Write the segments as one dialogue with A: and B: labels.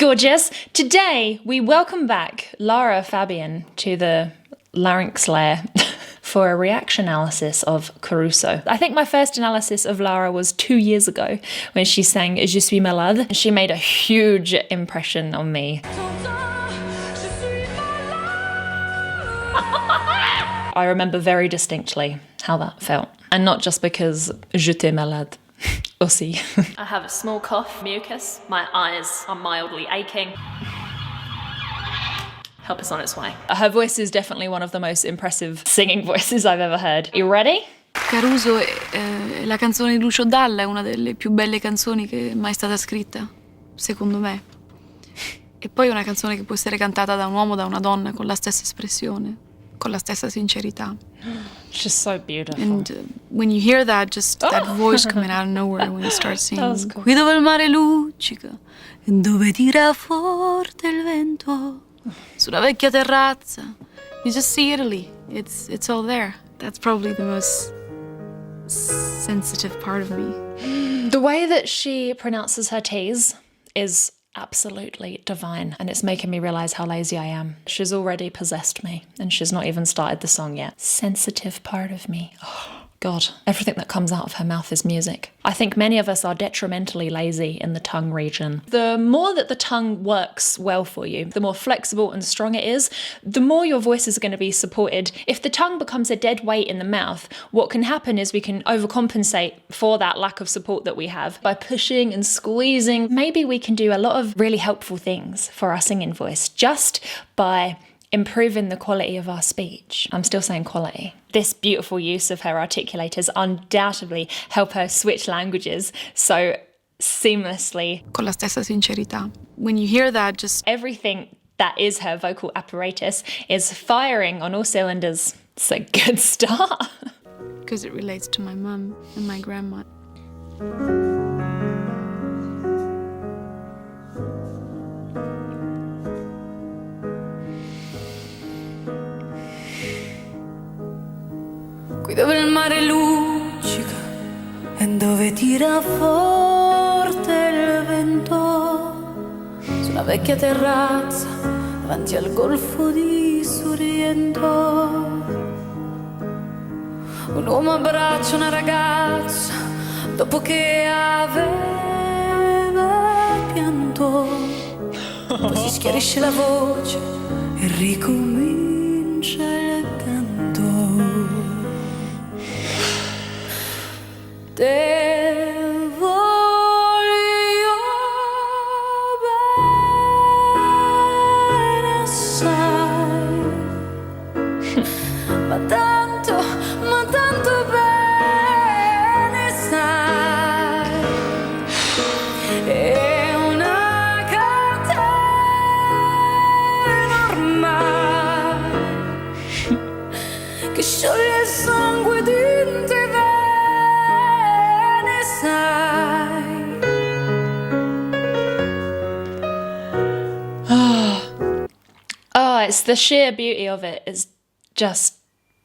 A: Gorgeous. Today we welcome back Lara Fabian to the larynx layer for a reaction analysis of Caruso. I think my first analysis of Lara was 2 years ago when she sang Je suis malade. She made a huge impression on me. I remember very distinctly how that felt. And not just because j'étais malade. Aussi. I have a small cough, mucus, my eyes are mildly aching. Help is on its way. Her voice is definitely one of the most impressive singing voices I've ever heard. You ready?
B: Caruso, la canzone di Lucio Dalla è una delle più belle canzoni che è mai stata scritta, secondo me. E poi è una canzone che può essere cantata da un uomo o da una donna con la stessa espressione, con la stessa sincerità.
A: She's so beautiful.
B: And when you hear that, just that voice coming out of nowhere when you start singing.
A: That was cool.
B: Qui dove il mare luccica e dove tira forte il vento, su una vecchia terrazza. You just see Italy. It's all there. That's probably the most sensitive part of me.
A: The way that she pronounces her T's is absolutely divine, and it's making me realize how lazy I am. She's already possessed me, and she's not even started the song yet. Sensitive part of me. Oh, God, everything that comes out of her mouth is music. I think many of us are detrimentally lazy in the tongue region. The more that the tongue works well for you, the more flexible and strong it is, the more your voice is going to be supported. If the tongue becomes a dead weight in the mouth, what can happen is we can overcompensate for that lack of support that we have by pushing and squeezing. Maybe we can do a lot of really helpful things for our singing voice just by improving the quality of our speech. I'm still saying quality. This beautiful use of her articulators undoubtedly help her switch languages so seamlessly.
B: Con la stessa sincerità. When you hear that, just
A: everything that is her vocal apparatus is firing on all cylinders. It's a good start.
B: Because it relates to my mum and my grandma. Qui dove il mare luccica e dove tira forte il vento, su una vecchia terrazza davanti al golfo di Sorrento, un uomo abbraccia una ragazza dopo che aveva pianto, poi si schiarisce la voce e ricomincia il canto. Te voglio bene assai, ma tanto bene sai, è una catena ormai che scioglie il sangue di te.
A: It's the sheer beauty of it is just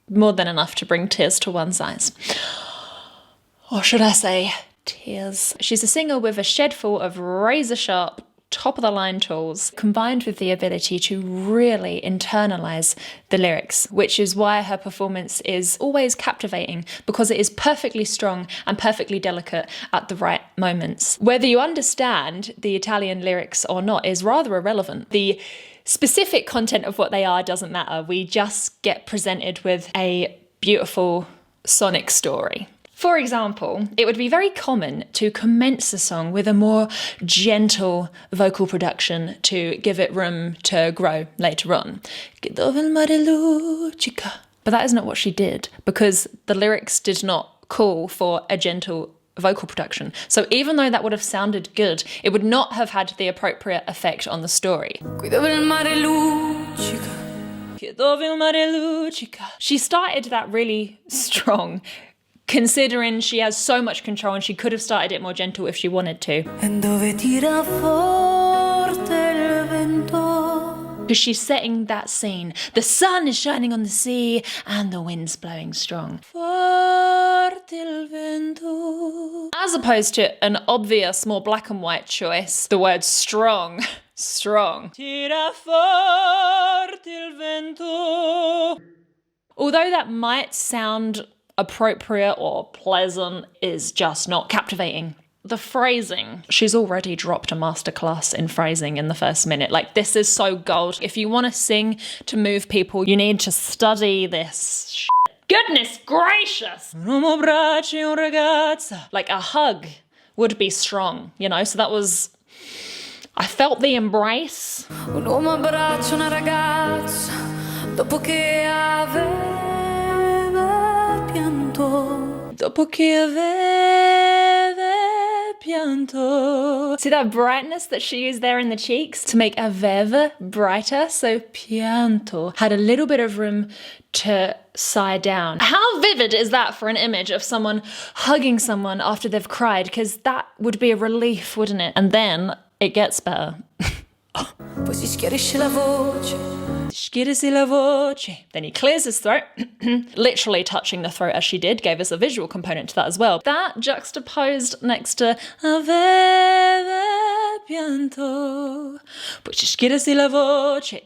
A: more than enough to bring tears to one's eyes. Or should I say, tears. She's a singer with a shed full of razor-sharp, top-of-the-line tools, combined with the ability to really internalize the lyrics, which is why her performance is always captivating, because it is perfectly strong and perfectly delicate at the right moments. Whether you understand the Italian lyrics or not is rather irrelevant. The specific content of what they are doesn't matter. We just get presented with a beautiful sonic story. For example, it would be very common to commence a song with a more gentle vocal production to give it room to grow later on. But that is not what she did, because the lyrics did not call for a gentle vocal production. So even though that would have sounded good, it would not have had the appropriate effect on the story. She started that really strong, considering she has so much control, and she could have started it more gentle if she wanted to. Because she's setting that scene. The sun is shining on the sea and the wind's blowing strong. As opposed to an obvious, more black and white choice, the word strong. strong. Tira forte il vento. Although that might sound appropriate or pleasant, is just not captivating. The phrasing, she's already dropped a masterclass in phrasing in the first minute. Like, this is so gold. If you want to sing to move people, you need to study this shit. Goodness gracious! Like, a hug would be strong, you know? So that was... I felt the embrace.
B: Un uomo abbraccia una ragazza dopo che aveva pianto.
A: Dopo che aveva pianto. See that brightness that she used there in the cheeks to make aveva brighter? So pianto had a little bit of room to sigh down. How vivid is that for an image of someone hugging someone after they've cried? Because that would be a relief, wouldn't it? And then it gets better.
B: Poi si schiarisce la voce.
A: Schiarisce la voce. Then he clears his throat, literally touching the throat as she did, gave us a visual component to that as well. That juxtaposed next to aveva pianto. Poi si schiarisce la voce.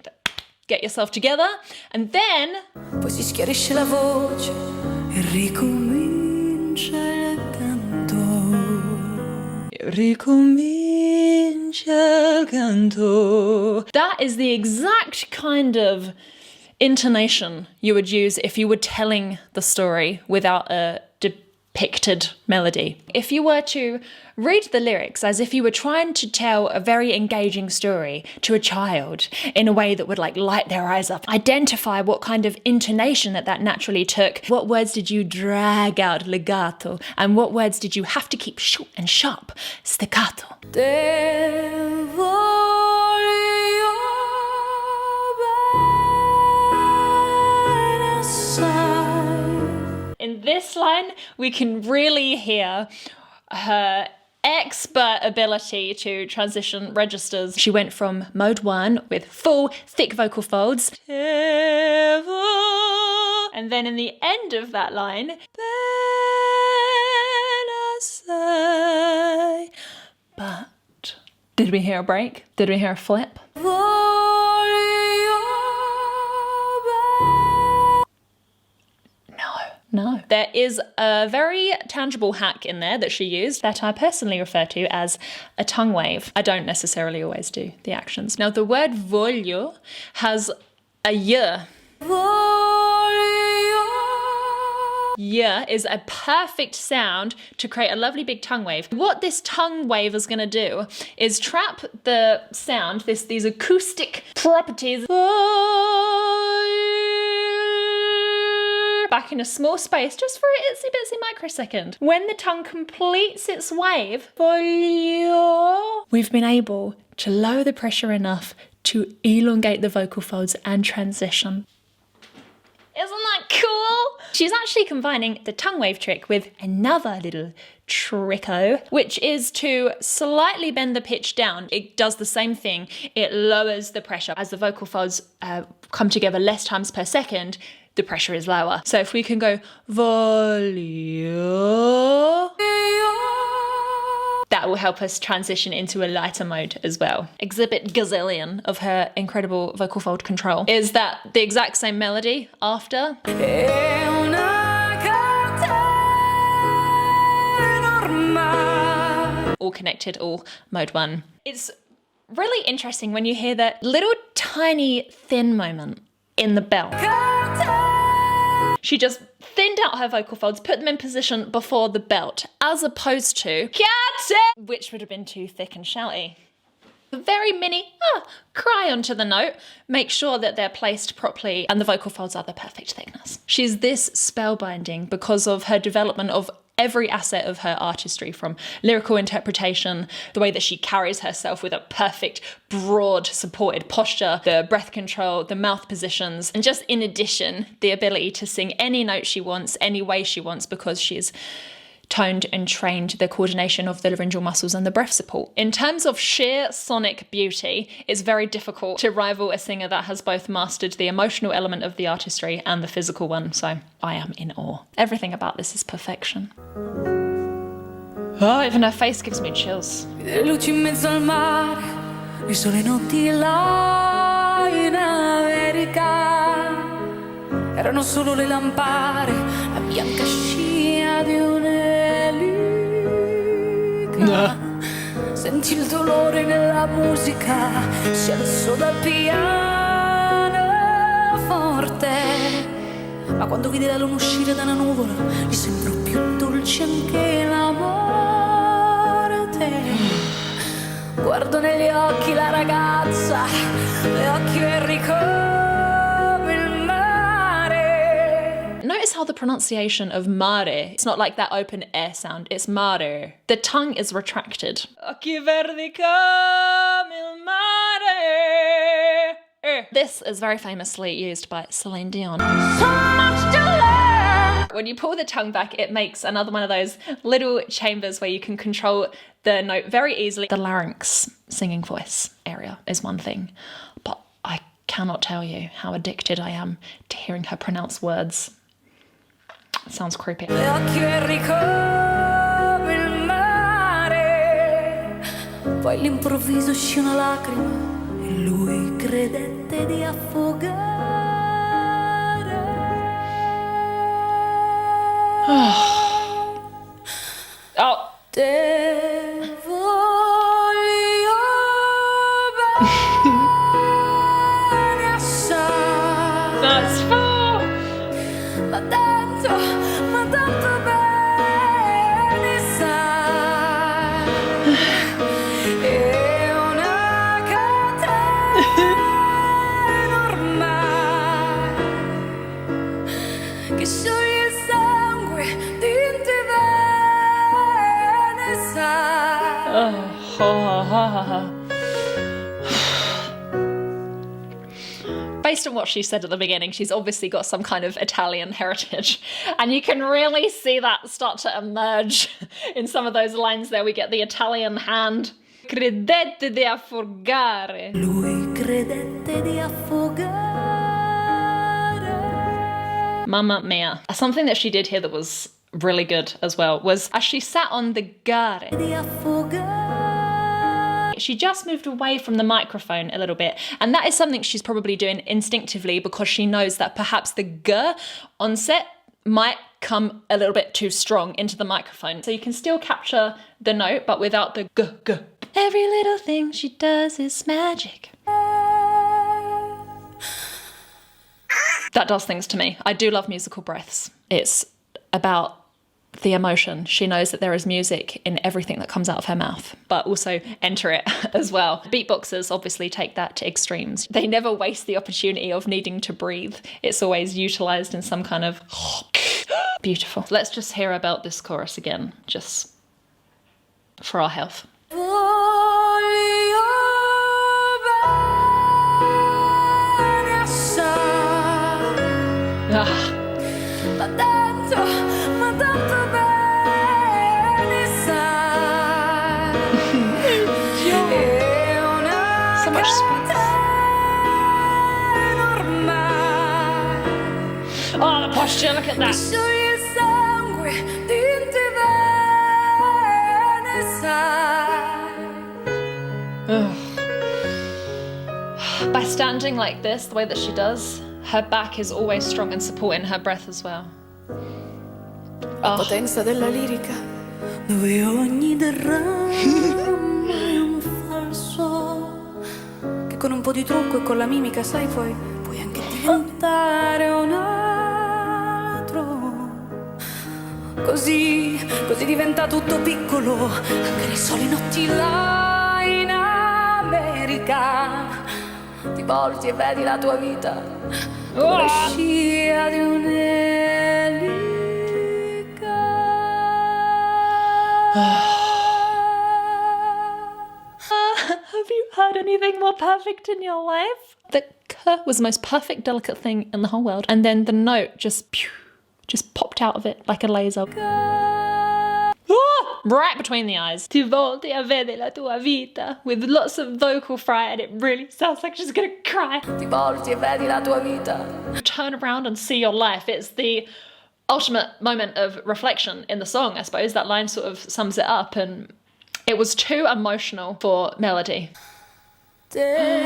A: Get yourself together, and then...
B: Poi si schiarisce la voce e ricomincia il canto.
A: Ricomincia il canto. That is the exact kind of intonation you would use if you were telling the story without a depicted melody. If you were to read the lyrics as if you were trying to tell a very engaging story to a child in a way that would like light their eyes up, identify what kind of intonation that naturally took, what words did you drag out legato, and what words did you have to keep short and sharp staccato. In this line, we can really hear her expert ability to transition registers. She went from mode 1 with full, thick vocal folds, and then in the end of that line, but did we hear a break? Did we hear a flip? No. There is a very tangible hack in there that she used that I personally refer to as a tongue wave. I don't necessarily always do the actions. Now, the word voglio has a y. Y is a perfect sound to create a lovely big tongue wave. What this tongue wave is going to do is trap the sound, these acoustic properties, back in a small space just for an itsy bitsy microsecond. When the tongue completes its wave, we've been able to lower the pressure enough to elongate the vocal folds and transition. Isn't that cool? She's actually combining the tongue wave trick with another little tricko, which is to slightly bend the pitch down. It does the same thing. It lowers the pressure. As the vocal folds come together less times per second, the pressure is lower. So if we can go voglio, that will help us transition into a lighter mode as well. Exhibit gazillion of her incredible vocal fold control is that the exact same melody after. All connected, all mode 1. It's really interesting when you hear that little tiny thin moment in the belt. She just thinned out her vocal folds, put them in position before the belt, as opposed to G.O.A.T, which would have been too thick and shouty. A very mini cry onto the note, make sure that they're placed properly and the vocal folds are the perfect thickness. She's this spellbinding because of her development of every asset of her artistry, from lyrical interpretation, the way that she carries herself with a perfect, broad, supported posture, the breath control, the mouth positions, and just in addition, the ability to sing any note she wants, any way she wants, because she's toned and trained the coordination of the laryngeal muscles and the breath support. In terms of sheer sonic beauty, it's very difficult to rival a singer that has both mastered the emotional element of the artistry and the physical one, so I am in awe. Everything about this is perfection. Oh, even her face gives me chills.
B: le sole notti là in America erano solo le lampare, la bianca scia di un'elica. Senti il dolore nella musica, si alzò dal piano forte, ma quando vide la luna uscire da una nuvola gli sembrò più dolce anche la morte. Guardo negli occhi la ragazza, gli occhi verdi come il mare.
A: Notice how the pronunciation of mare, it's not like that open air sound, it's mare. The tongue is retracted. Occhi verdi come il mare. This is very famously used by Celine Dion. So much to learn. When you pull the tongue back, it makes another one of those little chambers where you can control the note very easily. The larynx, singing voice area is one thing, but I cannot tell you how addicted I am to hearing her pronounce words. It sounds creepy.
B: Gli occhi verdi come il mare. Poi all'improvviso uscì una lacrima e lui credette di affogare.
A: Oh.
B: Te voglio bene assai.
A: That's full.
B: Ma tanto bene sai. È una catena ormai che scioglie il sangue dinti bene sai.
A: Based on what she said at the beginning, she's obviously got some kind of Italian heritage. And you can really see that start to emerge in some of those lines there. We get the Italian hand. Credette di affogare.
B: Lui credette di affogare.
A: Mamma mia. Something that she did here that was really good as well was as she sat on the gare,
B: Di affogare.
A: she just moved away from the microphone a little bit. And that is something she's probably doing instinctively because she knows that perhaps the g onset might come a little bit too strong into the microphone. So you can still capture the note, but without the g. Every little thing she does is magic. That does things to me. I do love musical breaths. It's about the emotion. She knows that there is music in everything that comes out of her mouth, but also enter it as well. Beatboxers obviously take that to extremes. They never waste the opportunity of needing to breathe. It's always utilized in some kind of beautiful. Let's just hear about this chorus again, just for our health.
B: Voglio bene assai.
A: Ah.
B: Ma tanto bene sai. È una
A: So much space.
B: catena ormai.
A: Oh, the posture, look at that.
B: Scioglie il sangue dinti bene sai.
A: By standing like this, the way that she does, her back is always strong and supporting her breath as well.
B: La potenza della lirica, dove ogni derrame è un falso, che con un po' di trucco e con la mimica, sai, puoi anche diventare un altro. Così diventa tutto piccolo, anche nei soli notti là in America. Ti volti e vedi la tua vita come la scia di un'elica.
A: Have you heard anything more perfect in your life? The k was the most perfect, delicate thing in the whole world. And then the note just popped out of it like a laser. Right between the eyes. Ti volti a vedere la tua vita, with lots of vocal fry, and it really sounds like she's gonna cry.
B: Ti volti e vedi la tua vita.
A: Turn around and see your life. It's the ultimate moment of reflection in the song, I suppose. That line sort of sums it up, and it was too emotional for melody.
B: Che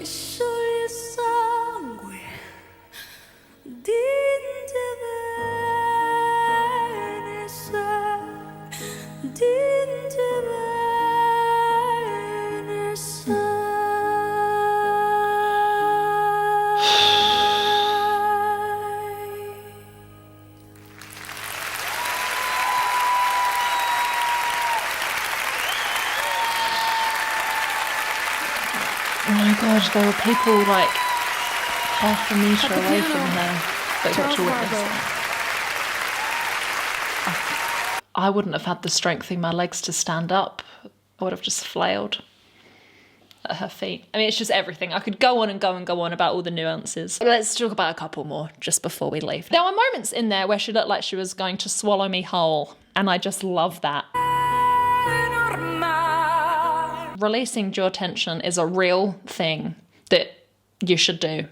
B: scioglie sangue dinte bene sai, dinte bene sai.
A: Oh my god, there were people like half a metre away from her that got to witness it. I wouldn't have had the strength in my legs to stand up. I would have just flailed at her feet. I mean, it's just everything. I could go on and go and go on about all the nuances. Let's talk about a couple more just before we leave. There were moments in there where she looked like she was going to swallow me whole, and I just love that. Releasing jaw tension is a real thing that you should do.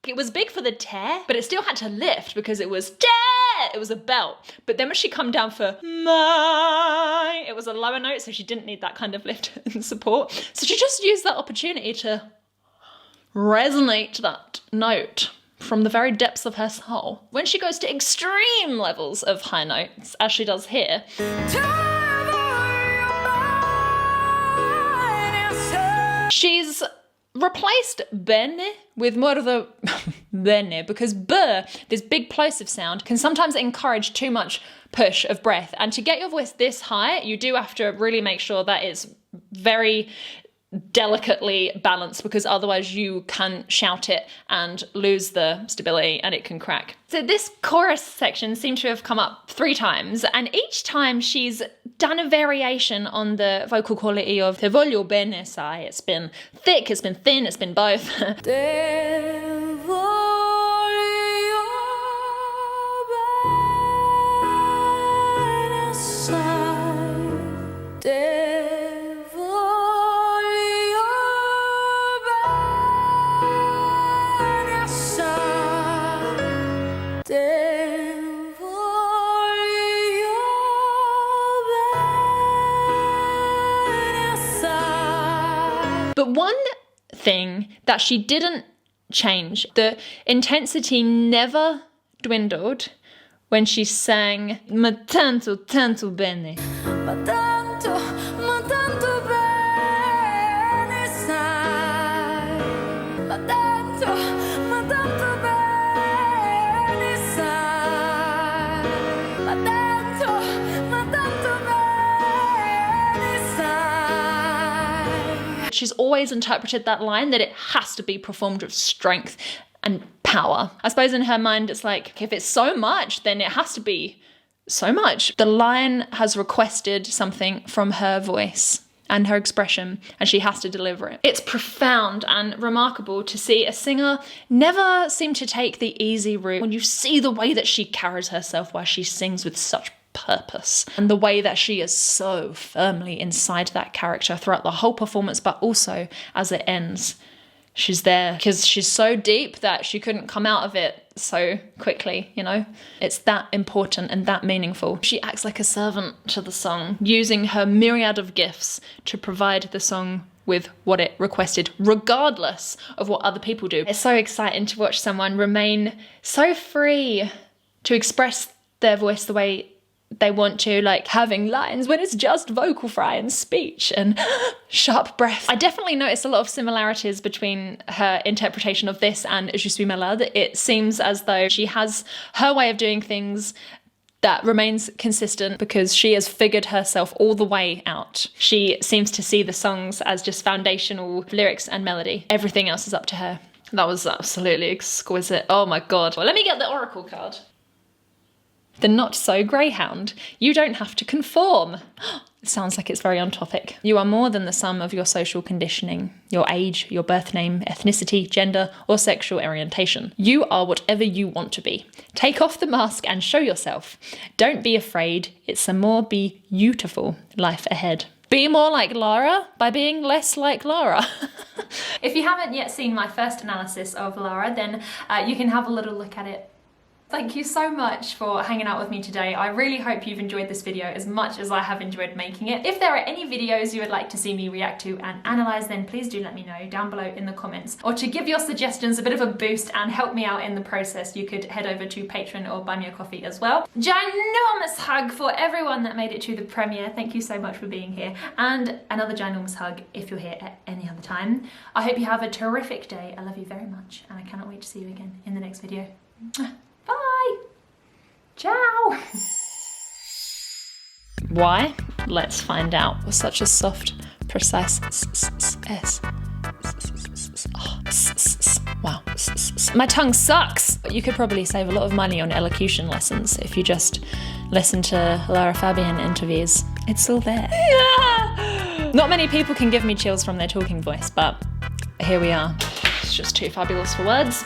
A: It was big for the tear, but it still had to lift because it was it was a belt. But then when she come down for my, it was a lower note, so she didn't need that kind of lift and support. So she just used that opportunity to resonate that note from the very depths of her soul. When she goes to extreme levels of high notes, as she does here, she's replaced bene with more of the bene, because b, this big plosive sound, can sometimes encourage too much push of breath. And to get your voice this high, you do have to really make sure that it's very delicately balanced, because otherwise you can shout it and lose the stability and it can crack. So this chorus section seemed to have come up 3 times, and each time she's done a variation on the vocal quality of Te voglio bene, sai. It's been thick, it's been thin, it's been both. Te voglio bene, sai. Te voglio bene, sai. Te voglio bene, sai. But one thing that she didn't change, the intensity never dwindled when she sang ma tanto tanto bene. Ma tanto bene sai. Ma tanto bene sai. Ma tanto bene sai. She's always interpreted that line that it has to be performed with strength and power. I suppose in her mind it's like, if it's so much, then it has to be so much. The line has requested something from her voice and her expression, and she has to deliver it. It's profound and remarkable to see a singer never seem to take the easy route. When you see the way that she carries herself while she sings with such purpose, and the way that she is so firmly inside that character throughout the whole performance, but also as it ends. She's there because she's so deep that she couldn't come out of it so quickly, you know? It's that important and that meaningful. She acts like a servant to the song, using her myriad of gifts to provide the song with what it requested, regardless of what other people do. It's so exciting to watch someone remain so free to express their voice the way they want to, like having lines when it's just vocal fry and speech and sharp breath. I definitely noticed a lot of similarities between her interpretation of this and Je suis malade. It seems as though she has her way of doing things that remains consistent because she has figured herself all the way out. She seems to see the songs as just foundational lyrics and melody. Everything else is up to her. That was absolutely exquisite. Oh my God. Well, let me get the oracle card. The not so greyhound. You don't have to conform. It sounds like it's very on topic. You are more than the sum of your social conditioning, your age, your birth name, ethnicity, gender, or sexual orientation. You are whatever you want to be. Take off the mask and show yourself. Don't be afraid. It's a more beautiful life ahead. Be more like Lara by being less like Lara. If you haven't yet seen my first analysis of Lara, then you can have a little look at it. Thank you so much for hanging out with me today. I really hope you've enjoyed this video as much as I have enjoyed making it. If there are any videos you would like to see me react to and analyse, then please do let me know down below in the comments. Or to give your suggestions a bit of a boost and help me out in the process, you could head over to Patreon or buy me a coffee as well. Ginormous hug for everyone that made it to the premiere. Thank you so much for being here. And another ginormous hug if you're here at any other time. I hope you have a terrific day. I love you very much and I cannot wait to see you again in the next video. Bye! Ciao! Why? Let's find out. With such a soft, precise S. Wow. My tongue sucks! You could probably save a lot of money on elocution lessons if you just listen to Lara Fabian interviews. It's all there. Not many people can give me chills from their talking voice, but here we are. It's just too fabulous for words.